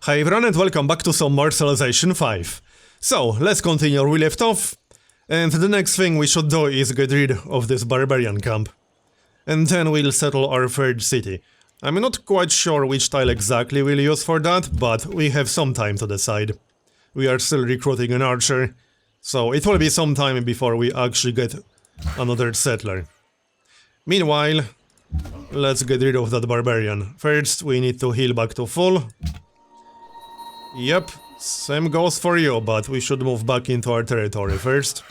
Hi everyone and welcome back to some more Civilization 5. So, let's continue where we left off. And the next thing we should do is get rid of this barbarian camp. And then we'll settle our third city. I'm not quite sure which tile exactly we'll use for that, but we have some time to decide. We are still recruiting an archer, so it will be some time before we actually get another settler. Meanwhile, let's get rid of that barbarian. First, we need to heal back to full. Yep, same goes for you, but we should move back into our territory first.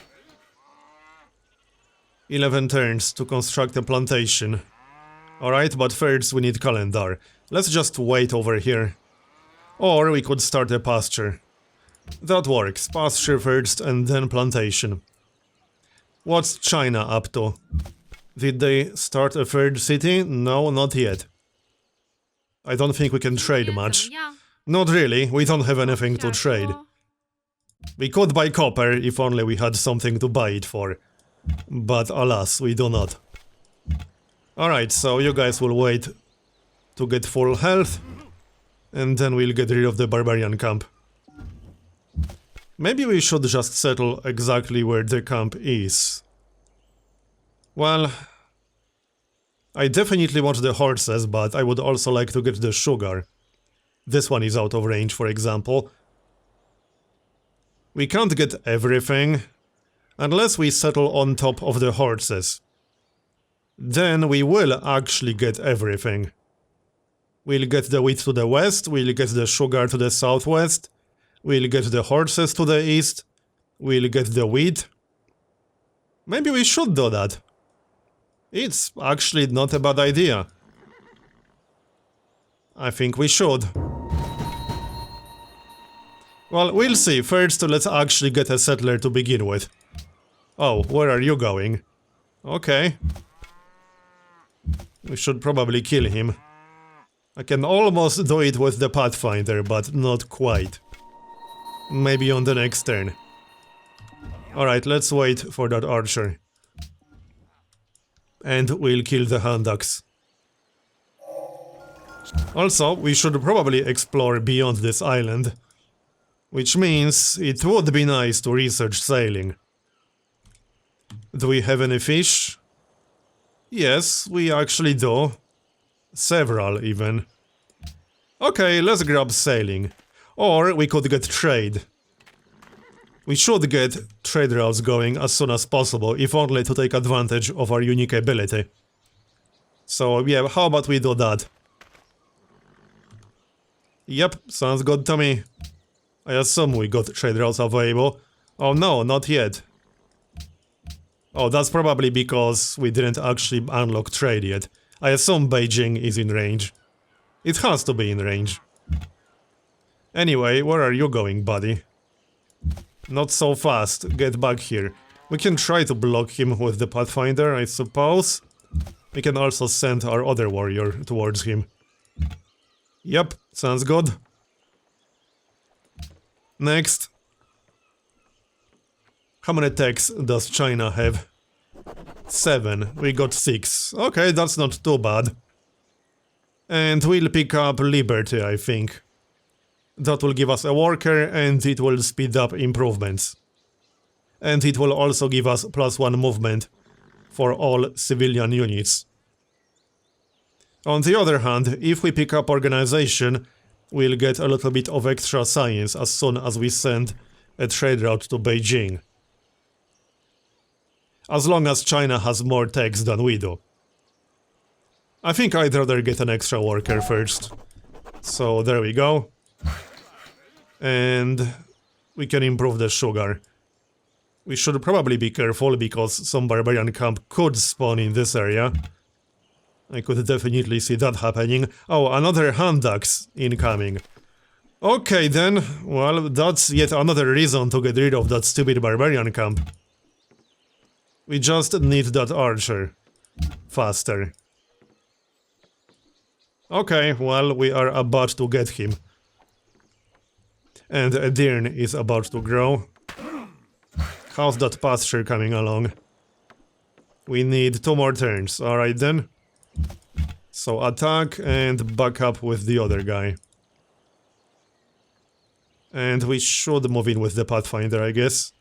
11 turns to construct a plantation. Alright, but first we need calendar. Let's just wait over here. Or we could start a pasture. That works. Pasture first and then plantation. What's China up to? Did they start a third city? No, not yet. I don't think we can trade much. Not really, we don't have anything to trade. We could buy copper if only we had something to buy it for. But alas, we do not. Alright, so you guys will wait to get full health. And then we'll get rid of the barbarian camp. Maybe we should just settle exactly where the camp is. Well, I definitely want the horses, but I would also like to get the sugar. This one is out of range, for example. We can't get everything unless we settle on top of the horses. Then we will actually get everything. We'll get the wheat to the west, we'll get the sugar to the southwest, we'll get the horses to the east, we'll get the wheat. Maybe we should do that. It's actually not a bad idea. I think we should. Well, we'll see. First, let's actually get a settler to begin with. Oh, where are you going? Okay. We should probably kill him. I can almost do it with the Pathfinder, but not quite. Maybe on the next turn. Alright, let's wait for that archer. And we'll kill the Handaks. Also, we should probably explore beyond this island. Which means it would be nice to research sailing. Do we have any fish? Yes, we actually do. Several, even. Okay, let's grab sailing. Or we could get trade. We should get trade routes going as soon as possible, if only to take advantage of our unique ability. So yeah, how about we do that? Yep, sounds good to me. I assume we got trade routes available. Oh no, not yet. Oh, that's probably because we didn't actually unlock trade yet. I assume Beijing is in range. It has to be in range. Anyway, where are you going, buddy? Not so fast, get back here. We can try to block him with the Pathfinder, I suppose. We can also send our other warrior towards him. Yep, sounds good. Next. How many techs does China have? 7. We got 6. Okay, that's not too bad. And we'll pick up Liberty, I think. That will give us a worker and it will speed up improvements. And it will also give us +1 movement for all civilian units. On the other hand, if we pick up organization, we'll get a little bit of extra science as soon as we send a trade route to Beijing. As long as China has more techs than we do. I think I'd rather get an extra worker first. So there we go. And we can improve the sugar. We should probably be careful because some barbarian camp could spawn in this area. I could definitely see that happening. Oh, another Handaks incoming. Okay then, well, that's yet another reason to get rid of that stupid barbarian camp. We just need that archer. Faster. Okay, well, we are about to get him. And a deer is about to grow. How's that pasture coming along? We need 2 more turns, alright then. So attack and back up with the other guy. And we should move in with the Pathfinder, I guess.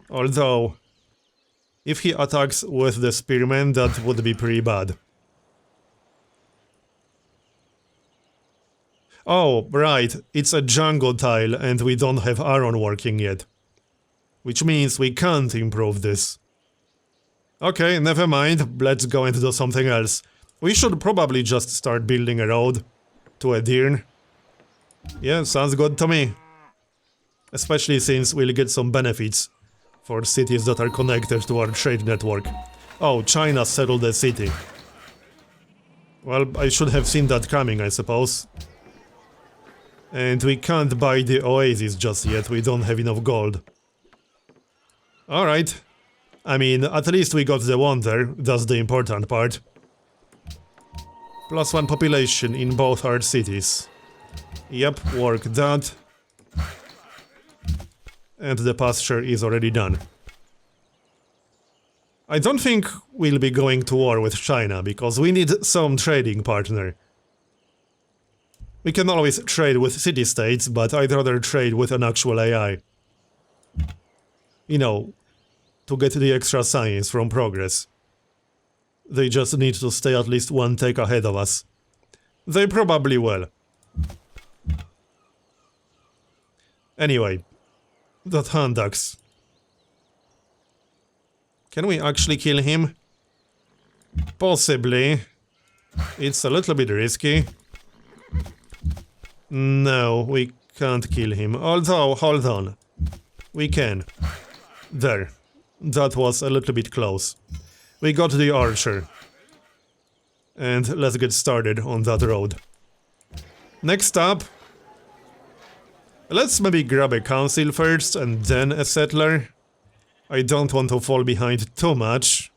Although, if he attacks with the Spearman, that would be pretty bad. Oh, right, it's a jungle tile and we don't have iron working yet. Which means we can't improve this. Okay, never mind, let's go and do something else. We should probably just start building a road to Edirne. Yeah, sounds good to me. Especially since we'll get some benefits for cities that are connected to our trade network. Oh, China settled the city. Well, I should have seen that coming, I suppose. And we can't buy the oasis just yet, we don't have enough gold. Alright. I mean, at least we got the wonder, that's the important part. +1 population in both our cities. Yep, work that. And the pasture is already done. I don't think we'll be going to war with China, because we need some trading partner. We can always trade with city-states, but I'd rather trade with an actual AI. You know, to get the extra science from progress. They just need to stay at least one tech ahead of us. They probably will. Anyway, that Handax. Can we actually kill him? Possibly. It's a little bit risky. No, we can't kill him. Although, hold on. We can. There. That was a little bit close. We got the archer. And let's get started on that road. Next up... let's maybe grab a council first and then a settler. I don't want to fall behind too much.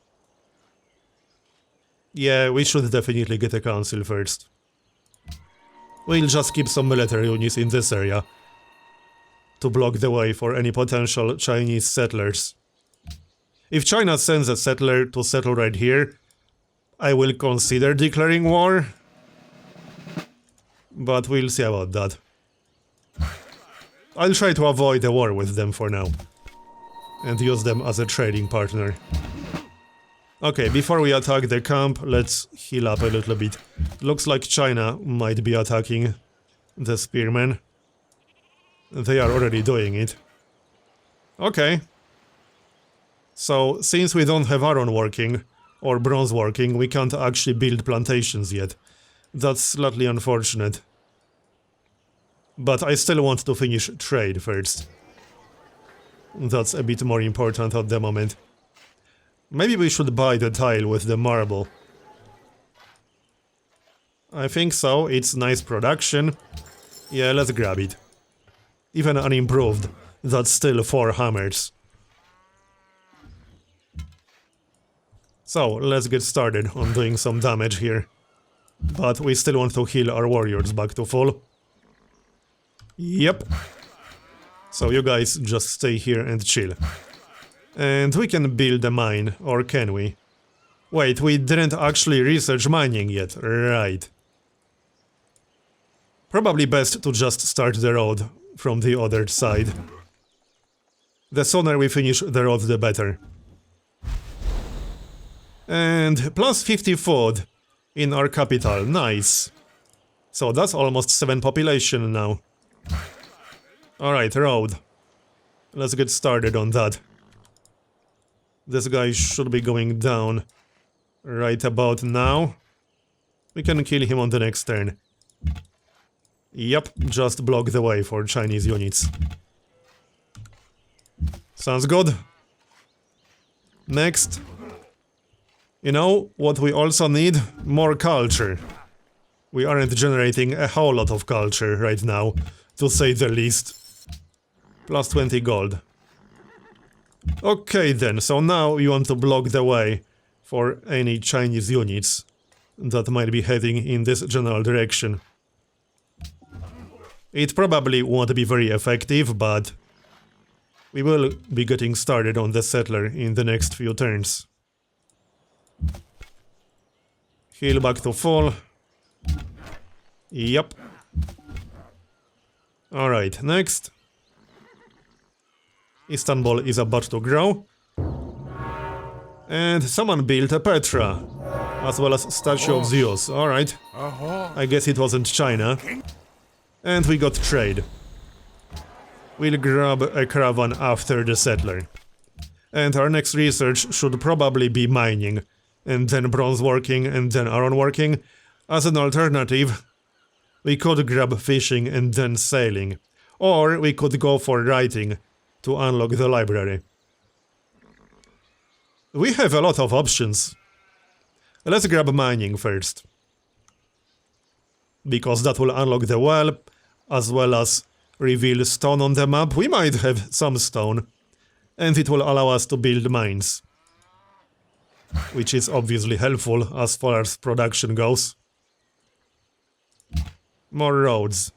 Yeah, we should definitely get a council first. We'll just keep some military units in this area to block the way for any potential Chinese settlers. If China sends a settler to settle right here, I will consider declaring war. But we'll see about that. I'll try to avoid a war with them for now. And use them as a trading partner. Okay, before we attack the camp, let's heal up a little bit. Looks like China might be attacking the spearmen. They are already doing it. Okay. So, since we don't have iron working, or bronze working, we can't actually build plantations yet. That's slightly unfortunate. But I still want to finish trade first. That's a bit more important at the moment. Maybe we should buy the tile with the marble. I think so, it's nice production. Yeah, let's grab it. Even unimproved, that's still 4 hammers. So, let's get started on doing some damage here. But we still want to heal our warriors back to full. Yep. So you guys just stay here and chill. And we can build a mine, or can we? Wait, we didn't actually research mining yet, right. Probably best to just start the road from the other side. The sooner we finish the road, the better. And plus 50 food in our capital, nice. So that's almost 7 population now. Alright, road. Let's get started on that. This guy should be going down right about now. We can kill him on the next turn. Yep, just block the way for Chinese units. Sounds good. Next. You know what we also need? More culture. We aren't generating a whole lot of culture right now, to say the least. Plus 20 gold. Okay then, so now we want to block the way for any Chinese units that might be heading in this general direction. It probably won't be very effective, but we will be getting started on the settler in the next few turns. Heal back to full. Yep. Alright, next. Istanbul is about to grow. And someone built a Petra, as well as statue of Zeus. Alright. I guess it wasn't China. And we got trade. We'll grab a caravan after the settler. And our next research should probably be mining, and then bronze working, and then iron working. As an alternative, we could grab fishing and then sailing. Or we could go for writing to unlock the library. We have a lot of options. Let's grab mining first. Because that will unlock the well, as well as reveal stone on the map. We might have some stone. And it will allow us to build mines. Which is obviously helpful as far as production goes. More roads.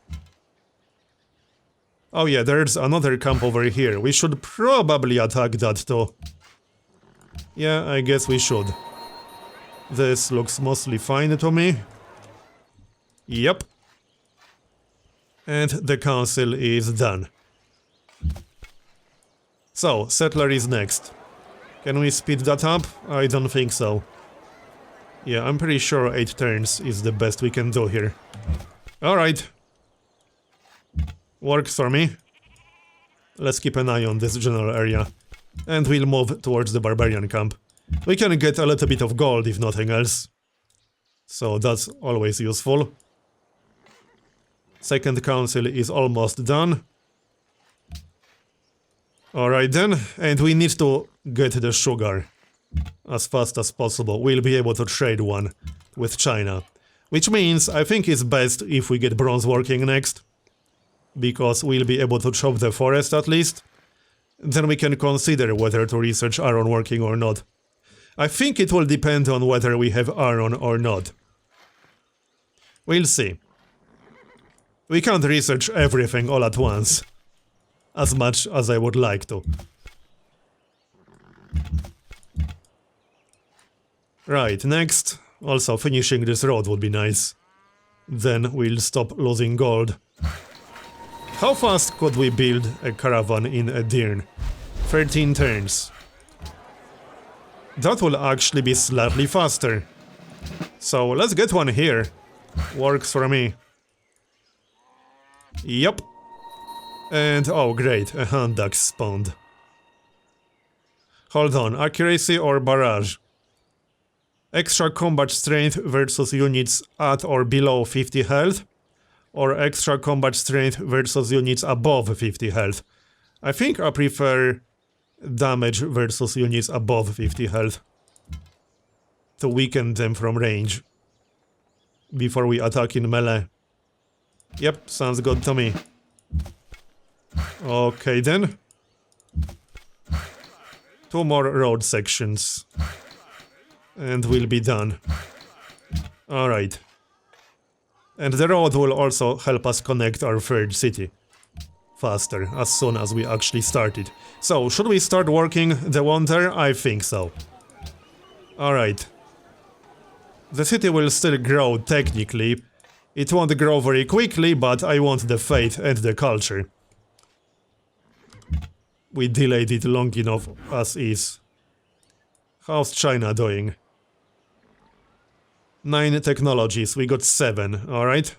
Oh yeah, there's another camp over here. We should probably attack that too. Yeah, I guess we should. This looks mostly fine to me. Yep. And the council is done. So, settler is next. Can we speed that up? I don't think so. Yeah, I'm pretty sure 8 turns is the best we can do here. Alright. Works for me. Let's keep an eye on this general area. And we'll move towards the barbarian camp. We can get a little bit of gold if nothing else. So that's always useful. Second council is almost done. Alright then, and we need to get the sugar as fast as possible. We'll be able to trade one with China. Which means I think it's best if we get bronze working next. Because we'll be able to chop the forest at least. Then we can consider whether to research iron working or not. I think it will depend on whether we have iron or not. We'll see. We can't research everything all at once. As much as I would like to. Right, next. Also, finishing this road would be nice. Then we'll stop losing gold. How fast could we build a caravan in Edirne? 13 turns. That will actually be slightly faster. So let's get one here. Works for me. Yup. And oh great, a Handak spawned. Hold on, accuracy or barrage? Extra combat strength versus units at or below 50 health? Or extra combat strength versus units above 50 health? I think I prefer damage versus units above 50 health. To weaken them from range. Before we attack in melee. Yep, sounds good to me. Okay then. 2 more road sections. And we'll be done. Alright. And the road will also help us connect our third city. Faster, as soon as we actually start it. So, should we start working the wonder? I think so. Alright. The city will still grow technically. It won't grow very quickly, but I want the faith and the culture. We delayed it long enough as is. How's China doing? 9 technologies, we got 7, alright?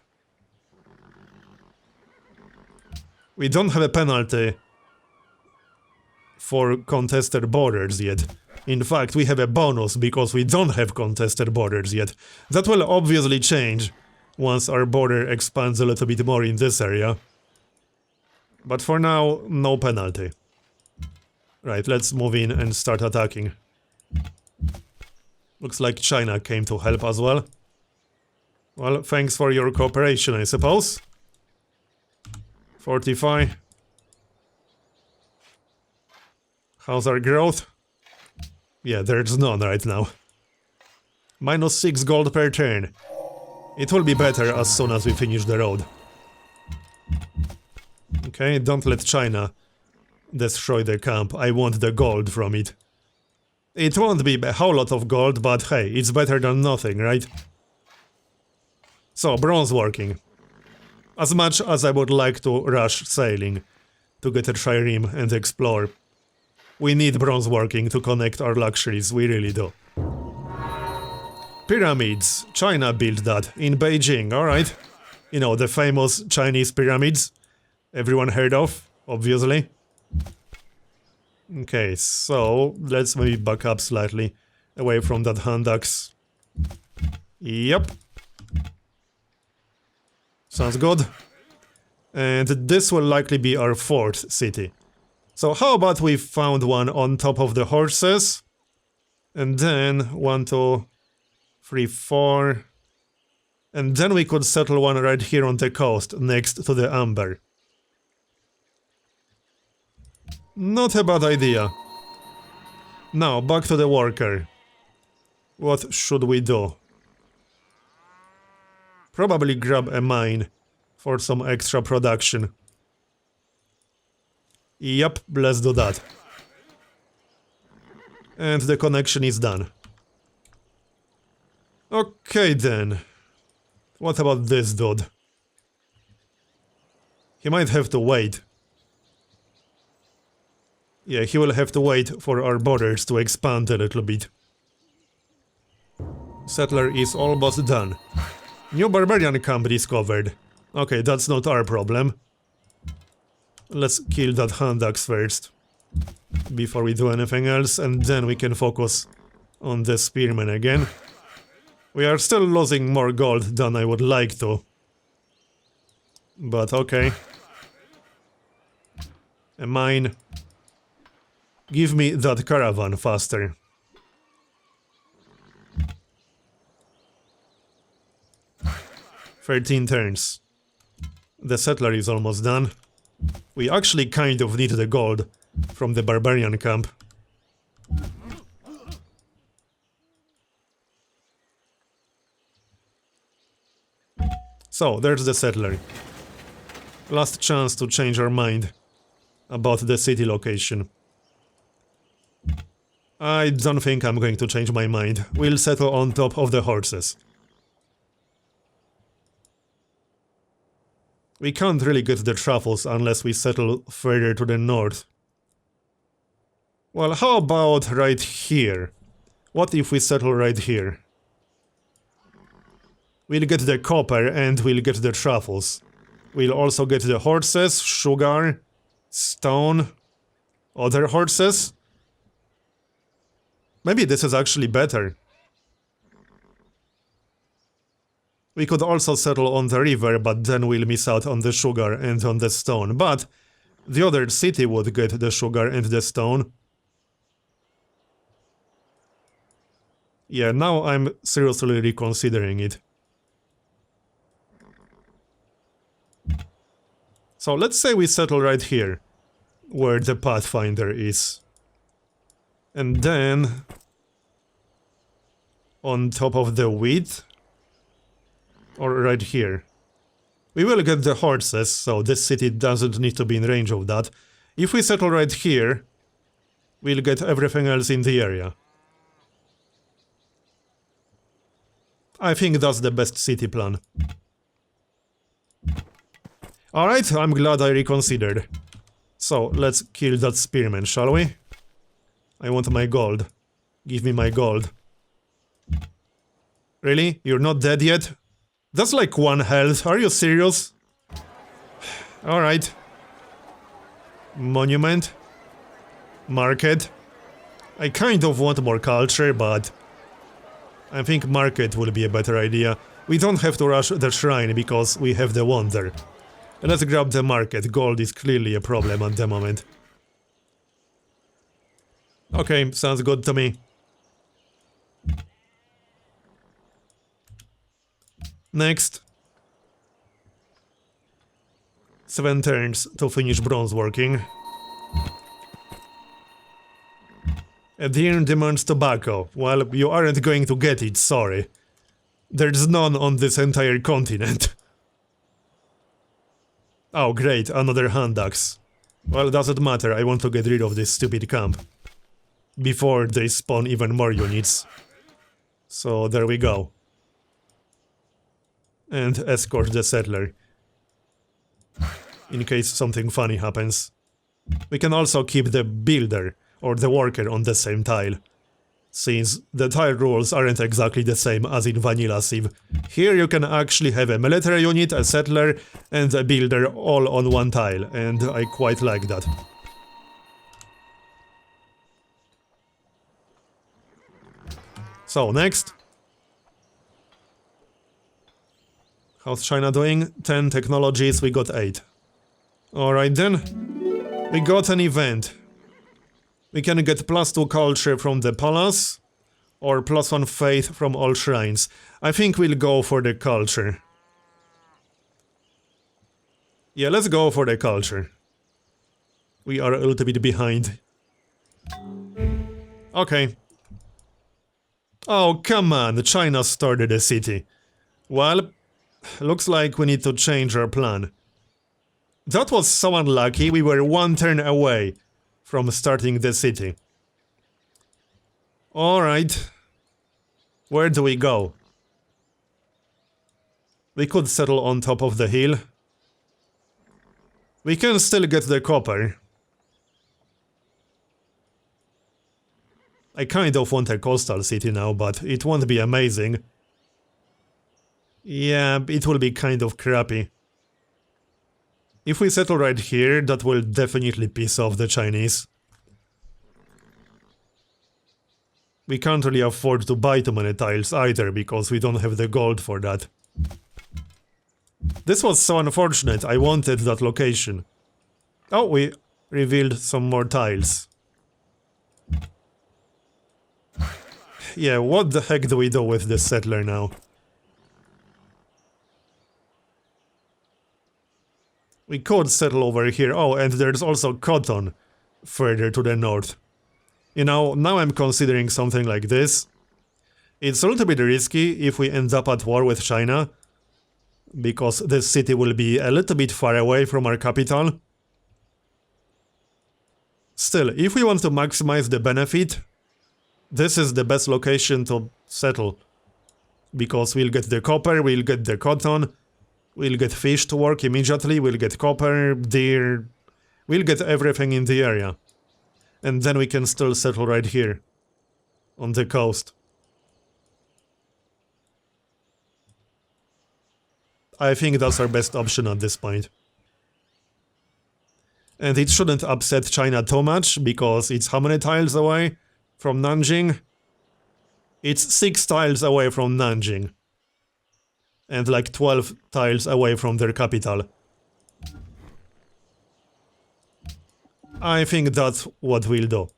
We don't have a penalty for contested borders yet. In fact, we have a bonus because we don't have contested borders yet. That will obviously change once our border expands a little bit more in this area. But for now, no penalty. Right, let's move in and start attacking. Looks like China came to help as well. Well, thanks for your cooperation, I suppose. Fortify. How's our growth? Yeah, there's none right now. -6 gold per turn. It will be better as soon as we finish the road. Okay, don't let China destroy the camp. I want the gold from it. It won't be a whole lot of gold, but hey, it's better than nothing, right? So, bronze working. As much as I would like to rush sailing, to get a trireme and explore. We need bronze working to connect our luxuries, we really do. Pyramids. China built that in Beijing, alright. You know, the famous Chinese pyramids. Everyone heard of, obviously. Okay, so let's maybe back up slightly away from that hand axe. Yep. Sounds good. And this will likely be our fourth city. So how about we found one on top of the horses? And then 1, 2, 3, 4. And then we could settle one right here on the coast, next to the amber. Not a bad idea. Now, back to the worker. What should we do? Probably grab a mine for some extra production. Yep, let's do that. And the connection is done. Okay then. What about this dude? He might have to wait. Yeah, he will have to wait for our borders to expand a little bit. Settler is almost done. New barbarian camp discovered. Okay, that's not our problem. Let's kill that hand axe first. Before we do anything else, and then we can focus on the spearmen again. We are still losing more gold than I would like to. But okay. A mine. Give me that caravan faster. "13 turns. The settler is almost done. We actually kind of need the gold from the barbarian camp. So, there's the settler. Last chance to change our mind about the city location. I don't think I'm going to change my mind. We'll settle on top of the horses. We can't really get the truffles unless we settle further to the north. Well, how about right here? What if we settle right here? We'll get the copper and we'll get the truffles. We'll also get the horses, sugar, stone, other horses. Maybe this is actually better. We could also settle on the river, but then we'll miss out on the sugar and on the stone. But the other city would get the sugar and the stone. Yeah, now I'm seriously reconsidering it. So let's say we settle right here, where the Pathfinder is. And then on top of the wheat, or right here. We will get the horses, so this city doesn't need to be in range of that. If we settle right here, we'll get everything else in the area. I think that's the best city plan. Alright, I'm glad I reconsidered. So, let's kill that spearman, shall we? I want my gold. Give me my gold. Really? You're not dead yet? That's like 1 health, are you serious? Alright. Monument. Market. I kind of want more culture, but I think market will be a better idea. We don't have to rush the shrine because we have the wonder. Let's grab the market. Gold is clearly a problem at the moment. Okay, sounds good to me. Next. 7 turns to finish bronze working. Edirne demands tobacco. Well, you aren't going to get it, sorry. There's none on this entire continent. Oh great, another hand axe. Well, doesn't matter, I want to get rid of this stupid camp. Before they spawn even more units. So there we go. And escort the settler. In case something funny happens. We can also keep the builder or the worker on the same tile, since the tile rules aren't exactly the same as in Vanilla Civ. Here you can actually have a military unit, a settler, and a builder all on one tile, and I quite like that. So, next. How's China doing? 10 technologies, we got 8. Alright then. We got an event. We can get +2 culture from the palace, or +1 faith from all shrines. I think we'll go for the culture. Yeah, let's go for the culture. We are a little bit behind. Okay. Oh, come on, China started a city. Well, looks like we need to change our plan. That was so unlucky, we were 1 turn away from starting the city. Alright. Where do we go? We could settle on top of the hill. We can still get the copper. I kind of want a coastal city now, but it won't be amazing. Yeah, it will be kind of crappy. If we settle right here, that will definitely piss off the Chinese. We can't really afford to buy too many tiles either, because we don't have the gold for that. This was so unfortunate, I wanted that location. Oh, we revealed some more tiles. Yeah, what the heck do we do with this settler now? We could settle over here. Oh, and there's also cotton further to the north. You know, now I'm considering something like this. It's a little bit risky if we end up at war with China, because this city will be a little bit far away from our capital. Still, if we want to maximize the benefit, this is the best location to settle. Because we'll get the copper, we'll get the cotton, we'll get fish to work immediately, we'll get copper, deer, we'll get everything in the area. And then we can still settle right here, on the coast. I think that's our best option at this point. And it shouldn't upset China too much, because it's how many tiles away from Nanjing? It's 6 tiles away from Nanjing. And like 12 tiles away from their capital. I think that's what we'll do.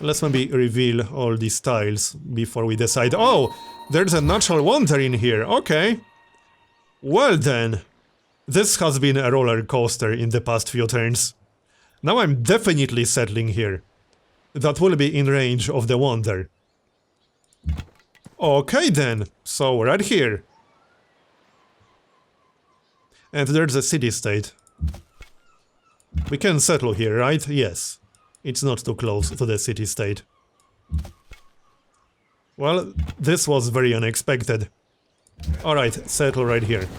Let's maybe reveal all these tiles before we decide. Oh, there's a natural wonder in here. Okay. Well then. This has been a roller coaster in the past few turns. Now I'm definitely settling here. That will be in range of the wonder. Okay then. So right here. And there's a city-state. We can settle here, right? Yes. It's not too close to the city-state. Well, this was very unexpected. Alright, settle right here.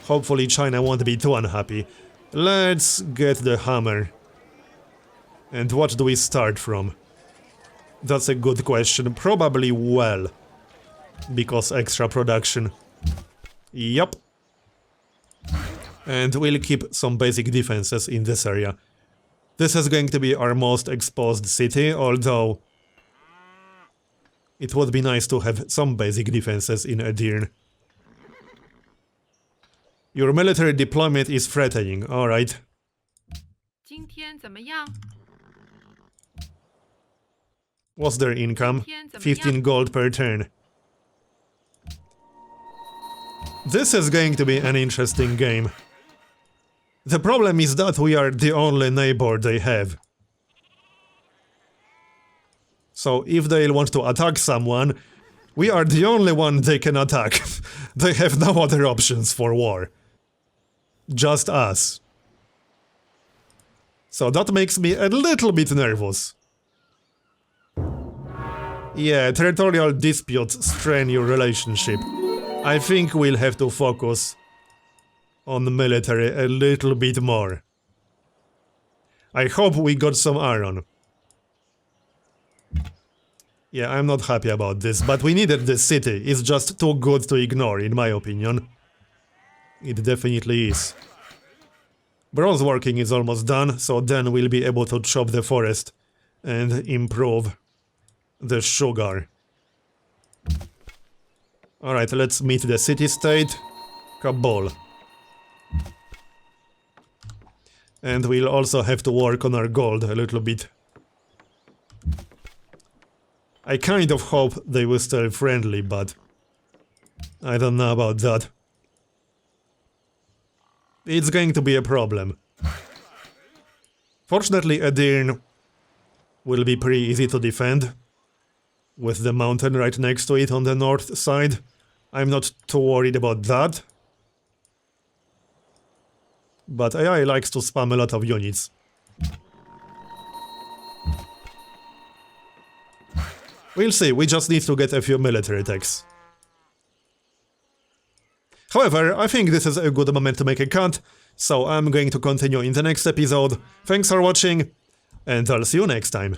Hopefully China won't be too unhappy. Let's get the hammer. And what do we start from? That's a good question. Probably well. Because extra production. Yup. And we'll keep some basic defenses in this area. This is going to be our most exposed city, although it would be nice to have some basic defenses in Edirne. Your military deployment is threatening, alright. What's their income? 15 gold per turn. This is going to be an interesting game. The problem is that we are the only neighbor they have. So if they want to attack someone, we are the only one they can attack. They have no other options for war. Just us. So that makes me a little bit nervous. Yeah, territorial disputes strain your relationship. I think we'll have to focus on military a little bit more. I hope we got some iron. Yeah, I'm not happy about this, but we needed this city. It's just too good to ignore, in my opinion. It definitely is. Bronze working is almost done, so then we'll be able to chop the forest and improve the sugar. Alright, let's meet the city-state. Kabul. And we'll also have to work on our gold a little bit. I kind of hope they will stay friendly, but I don't know about that. It's going to be a problem. Fortunately, Edirne will be pretty easy to defend, with the mountain right next to it on the north side. I'm not too worried about that. But AI likes to spam a lot of units. We'll see, we just need to get a few military techs. However, I think this is a good moment to make a cut, so I'm going to continue in the next episode. Thanks for watching, and I'll see you next time.